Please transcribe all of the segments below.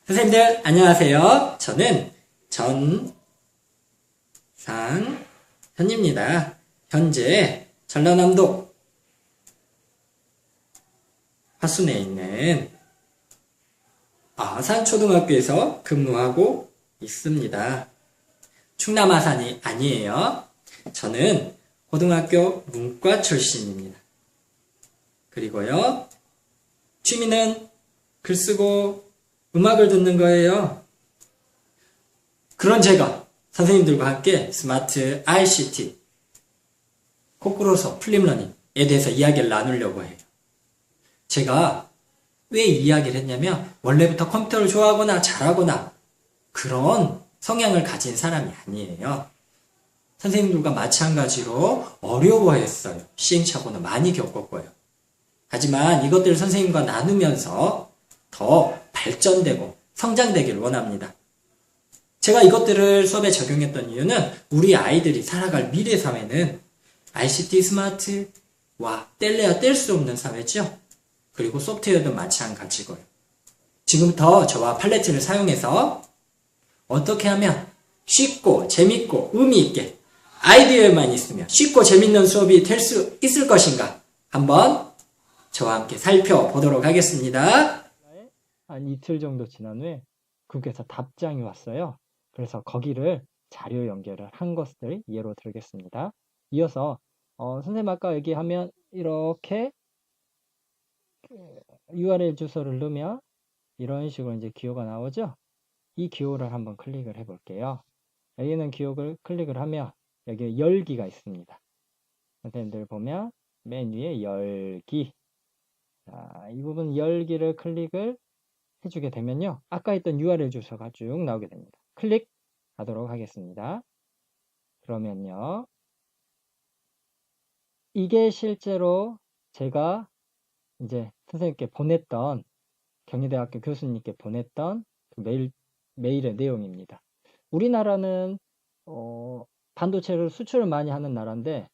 선생님들 안녕하세요. 저는 전상현입니다. 현재 전라남도 화순에 있는 아산초등학교에서 근무하고 있습니다. 충남 아산이 아니에요. 저는 고등학교 문과 출신입니다. 그리고요, 취미는 글 쓰고 음악을 듣는 거예요. 그런 제가 선생님들과 함께 스마트 ICT, 거꾸로서 플립러닝에 대해서 이야기를 나누려고 해요. 제가 왜 이야기를 했냐면 원래부터 컴퓨터를 좋아하거나 잘하거나 그런 성향을 가진 사람이 아니에요. 선생님들과 마찬가지로 어려워했어요. 시행착오는 많이 겪었고요. 하지만 이것들을 선생님과 나누면서 더 발전되고 성장되기를 원합니다. 제가 이것들을 수업에 적용했던 이유는 우리 아이들이 살아갈 미래 사회는 ICT 스마트와 뗄래야 뗄 수 없는 사회죠. 그리고 소프트웨어도 마찬가지고요. 지금부터 저와 팔레트를 사용해서 어떻게 하면 쉽고 재밌고 의미 있게 아이디어만 있으면 쉽고 재밌는 수업이 될 수 있을 것인가 한번 저와 함께 살펴보도록 하겠습니다. 한 이틀 정도 지난 후에 국에서 답장이 왔어요. 그래서 거기를 자료 연결을 한 것을 예로 들겠습니다. 이어서 선생님 아까 얘기하면 이렇게 URL 주소를 넣으면 이런 식으로 이제 기호가 나오죠. 이 기호를 한번 클릭을 해 볼게요. 여기는 기호를 클릭을 하면 여기에 열기가 있습니다. 선생님들 보면 맨 위에 열기. 자, 이 부분 열기를 클릭을 해주게 되면요, 아까 했던 URL 주소가 쭉 나오게 됩니다. 클릭하도록 하겠습니다. 그러면요, 이게 실제로 제가 이제 선생님께 보냈던, 경희대학교 교수님께 보냈던 그 메일의 내용입니다. 우리나라는 반도체를 수출을 많이 하는 나라인데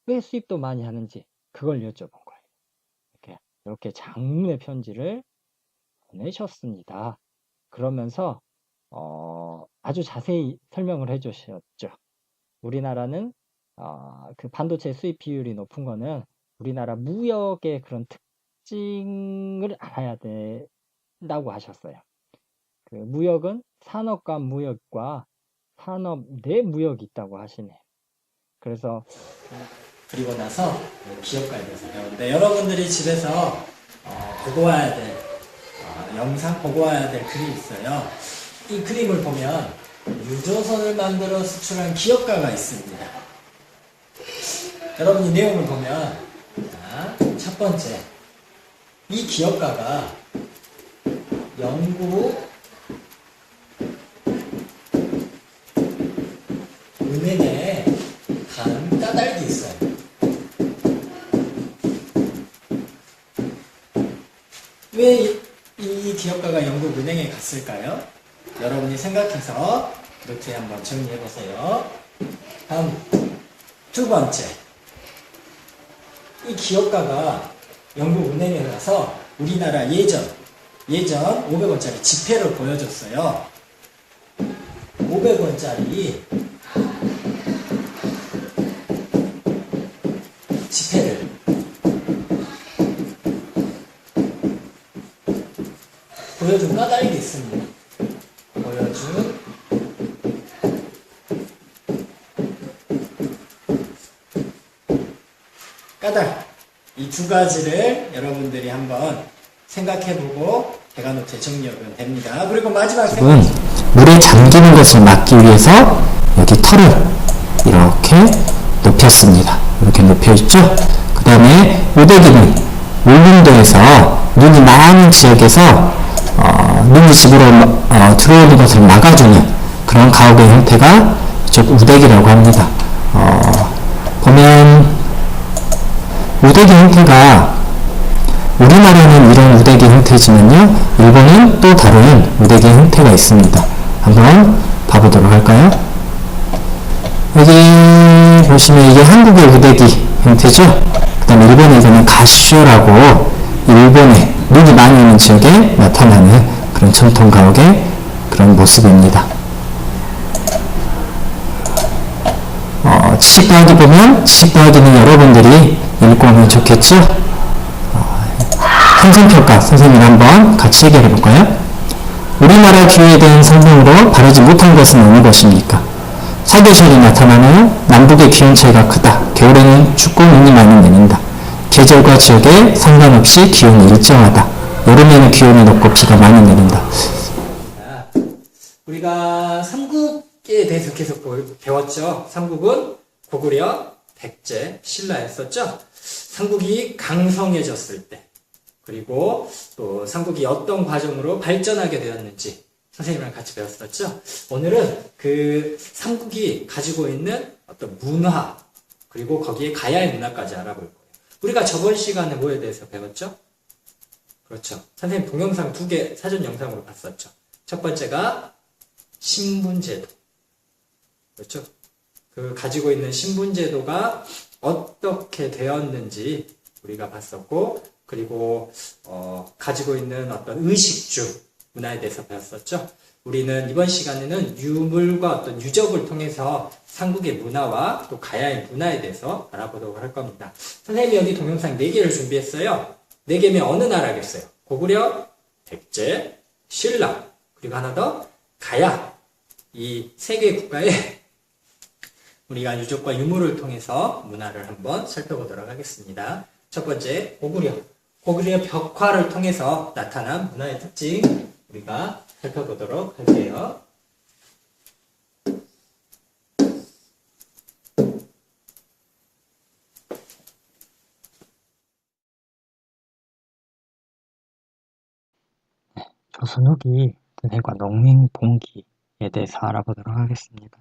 왜 수입도 많이 하는지 그걸 여쭤본 거예요. 이렇게 장문의 편지를 보내셨습니다. 그러면서 아주 자세히 설명을 해주셨죠. 우리나라는 그 반도체 수입 비율이 높은 거는 우리나라 무역의 그런 특징을 알아야 된다고 하셨어요. 그 무역은 산업 간 무역과 산업 내 무역이 있다고 하시네요. 그래서 그리고 나서 기업가에 대해서 배우는데 여러분들이 집에서 보고 와야 될 영상 보고 와야 될 글이 있어요. 이 그림을 보면 유조선을 만들어 수출한 기업가가 있습니다. 여러분 이 내용을 보면 첫 번째, 이 기업가가 영국 은행에 간 까닭이 있어요. 왜 이 기업가가 영국 은행에 갔을까요? 여러분이 생각해서 노트에 한번 정리해 보세요. 다음 두 번째, 이 기업가가 영국 은행에 가서 우리나라 예전 500원짜리 지폐를 보여줬어요. 500원짜리 지폐를 보여준 까닭이 있습니다. 보여준 까닭, 이 두 가지를 여러분들이 한번 생각해보고 대가노트에 정리하면 됩니다. 그리고 마지막 지금 물에 잠기는 것을 막기 위해서 여기 털을 이렇게 높였습니다. 이렇게 높여있죠. 그 다음에 우대기는 울릉도에서 눈이 많은 지역에서 눈이 집으로 들어오는 것을 막아주는 그런 가옥의 형태가 이쪽 우대기라고 합니다. 보면 우대기 형태가 우리나라는 이런 우대기 형태지만요, 일본은 또 다른 우대기 형태가 있습니다. 한번 봐보도록 할까요? 여기 보시면 이게 한국의 우대기 형태죠. 그 다음에 일본에서는 가쇼라고 일본의 눈이 많이 오는 지역에 나타나는 그런 전통 가옥의 그런 모습입니다. 지식 더하기 보면 지식 더하기는 여러분들이 읽고 오면 좋겠죠? 행성평가 선생님이 한번 같이 해결해 볼까요? 우리나라 기후에 대한 설명으로 바르지 못한 것은 어느 것입니까? 사계절이 나타나며 남북의 기온 차이가 크다. 겨울에는 춥고 눈이 많이 내린다. 계절과 지역에 상관없이 기온이 일정하다. 여름에는 기온이 높고 비가 많이 내린다. 우리가 삼국에 대해서 계속 배웠죠. 삼국은 고구려, 백제, 신라였었죠. 삼국이 강성해졌을 때, 그리고 또 삼국이 어떤 과정으로 발전하게 되었는지 선생님이랑 같이 배웠었죠. 오늘은 그 삼국이 가지고 있는 어떤 문화, 그리고 거기에 가야의 문화까지 알아볼 거예요. 우리가 저번 시간에 뭐에 대해서 배웠죠? 그렇죠. 선생님 동영상 2개 사전 영상으로 봤었죠. 첫 번째가 신분제도. 그렇죠. 그 가지고 있는 신분제도가 어떻게 되었는지 우리가 봤었고, 그리고 가지고 있는 어떤 의식주 문화에 대해서 배웠었죠. 우리는 이번 시간에는 유물과 어떤 유적을 통해서 삼국의 문화와 또 가야의 문화에 대해서 알아보도록 할 겁니다. 선생님이 여기 동영상 4개를 준비했어요. 4개면 어느 나라겠어요? 고구려, 백제, 신라, 그리고 하나 더 가야. 이 3개의 국가에 우리가 유적과 유물을 통해서 문화를 한번 살펴보도록 하겠습니다. 첫 번째, 고구려. 고구려 벽화를 통해서 나타난 문화의 특징 우리가 살펴보도록 할게요. 조선 후기 선생과 농민봉기에 대해서 알아보도록 하겠습니다.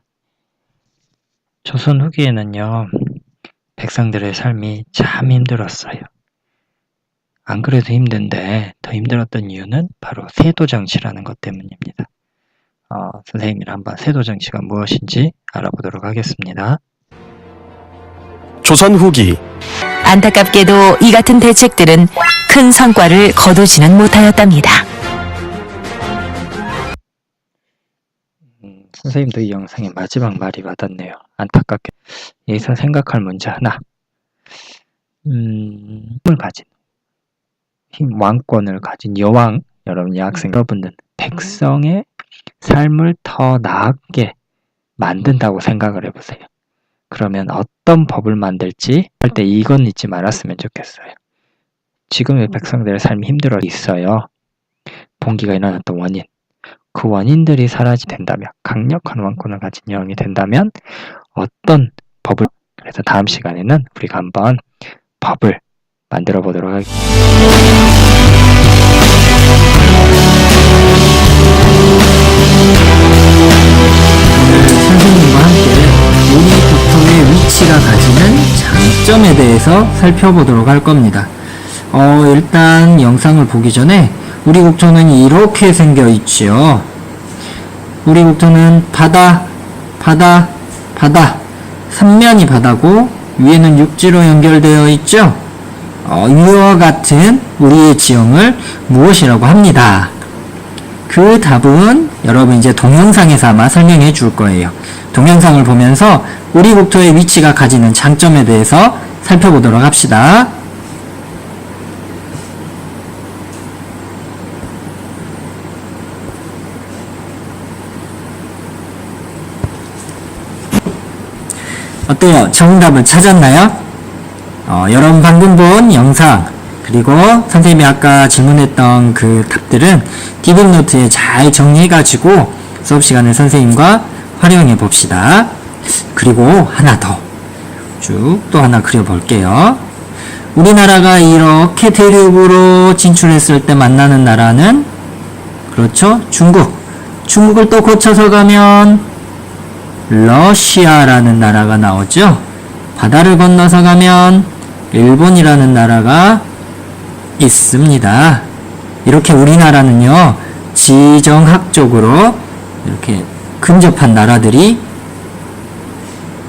조선 후기에는요, 백성들의 삶이 참 힘들었어요. 안 그래도 힘든데 더 힘들었던 이유는 바로 세도정치라는 것 때문입니다. 선생님이랑 한번 세도정치가 무엇인지 알아보도록 하겠습니다. 조선 후기 안타깝게도 이 같은 대책들은 큰 성과를 거두지는 못하였답니다. 선생님도 이 영상의 마지막 말이 와닿네요. 안타깝게 여기서 생각할 문제 하나. 힘을 가진 왕권을 가진 여왕, 여러분 여학생 여러분들 백성의 삶을 더 나았게 만든다고 생각을 해보세요. 그러면 어떤 법을 만들지 할 때 이건 잊지 말았으면 좋겠어요. 지금의 백성들의 삶이 힘들어 있어요. 봉기가 일어났던 원인. 그 원인들이 된다면, 강력한 왕권을 가진 여왕이 된다면 어떤 법을, 그래서 다음 시간에는 우리가 한번 법을 만들어 보도록 하겠습니다. 선생님과 함께 우리 국토의 위치가 가지는 장점에 대해서 살펴보도록 할 겁니다. 일단 영상을 보기 전에 우리 국토는 이렇게 생겨 있지요. 우리 국토는 바다, 삼면이 바다고 위에는 육지로 연결되어 있죠. 이와 같은 우리의 지형을 무엇이라고 합니다. 그 답은 여러분 이제 동영상에서 아마 설명해 줄 거예요. 동영상을 보면서 우리 국토의 위치가 가지는 장점에 대해서 살펴보도록 합시다. 어때요? 정답을 찾았나요? 여러분 방금 본 영상 그리고 선생님이 아까 질문했던 그 답들은 디귿노트에 잘 정리해가지고 수업시간에 선생님과 활용해 봅시다. 그리고 하나 더 쭉 또 하나 그려볼게요. 우리나라가 이렇게 대륙으로 진출했을 때 만나는 나라는 그렇죠? 중국을 또 거쳐서 가면 러시아라는 나라가 나오죠. 바다를 건너서 가면 일본이라는 나라가 있습니다. 이렇게 우리나라는요, 지정학적으로 이렇게 근접한 나라들이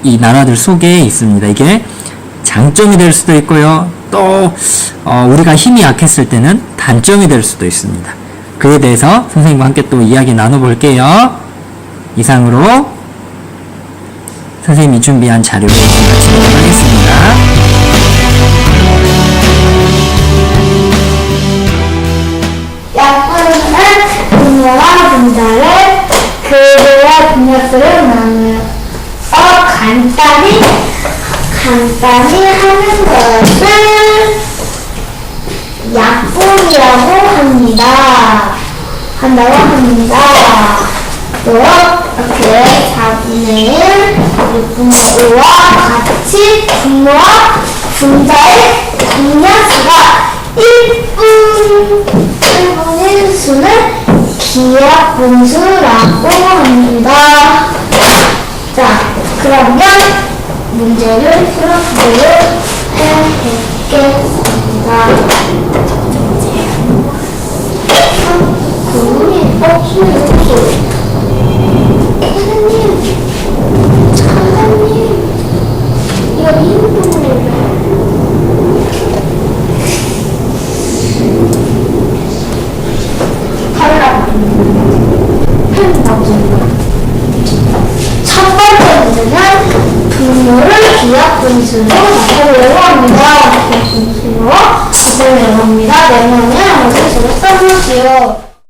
이 나라들 속에 있습니다. 이게 장점이 될 수도 있고요. 또 우리가 힘이 약했을 때는 단점이 될 수도 있습니다. 그에 대해서 선생님과 함께 또 이야기 나눠볼게요. 이상으로 선생님이 준비한 자료를 마치도록 하겠습니다. 약분은 분모와 분자를 그들의 분모수를 나누어 간단히 하는 것을 약분이라고 한다고 합니다. 또 이렇게 4분의 1 6분의 5와 같이 분모와 분자의 분모수가 1분의 수는 기하분수라고 합니다. 자, 그러면 문제를 풀어보도록 해보겠습니다. 그분이 없어요. 사장님, 이거 인도를 첫 번째 문제는 분모를 기하분수로 나타내려고 합니다. 기하분수로 나타내려고 합니다. 네 명의 함수로 써보시오.